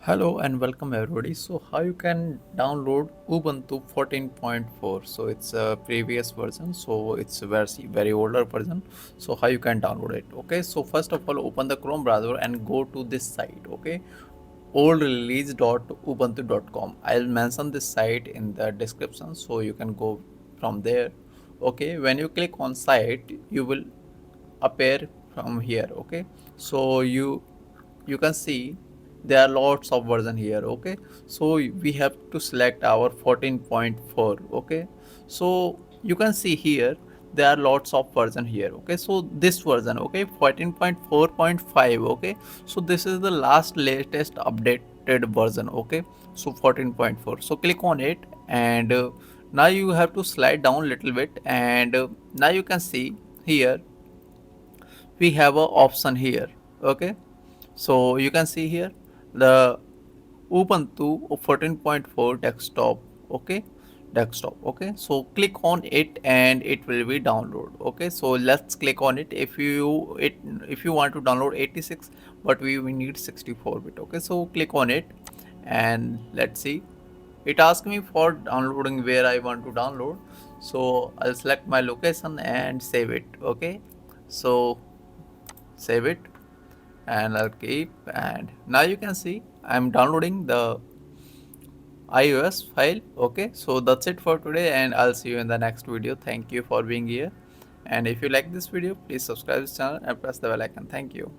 Hello and welcome everybody. So how you can download Ubuntu 14.4? So it's a previous version. So it's a very older version. So how you can download it? Okay. So first of all, open the Chrome browser and go to this site. Okay. oldrelease.ubuntu.com. I'll mention this site in the description. So you can go from there. Okay. When you click on site, you will appear from here. Okay. So you can see there are lots of version here. Okay, so we have to select our 14.4. okay, so you can see here there are lots of version here. Okay, so this version, okay, 14.4.5. okay, so this is the latest updated version. Okay, so 14.4, so click on it and now you have to slide down a little bit and now you can see here we have a option here. Okay, so you can see here the Ubuntu 14.4 desktop. Okay, desktop. Okay, so click on it and it will be download. Okay, so let's click on it. If you want to download 86, but we need 64-bit. Okay, so click on it and let's see. It asks me for downloading where I want to download, so I'll select my location and save it. Okay, so save it and I'll keep, and now you can see I'm downloading the iOS file. Okay, so that's it for today and I'll see you in the next video. Thank you for being here, and if you like this video, please subscribe this channel and press the bell icon. Thank you.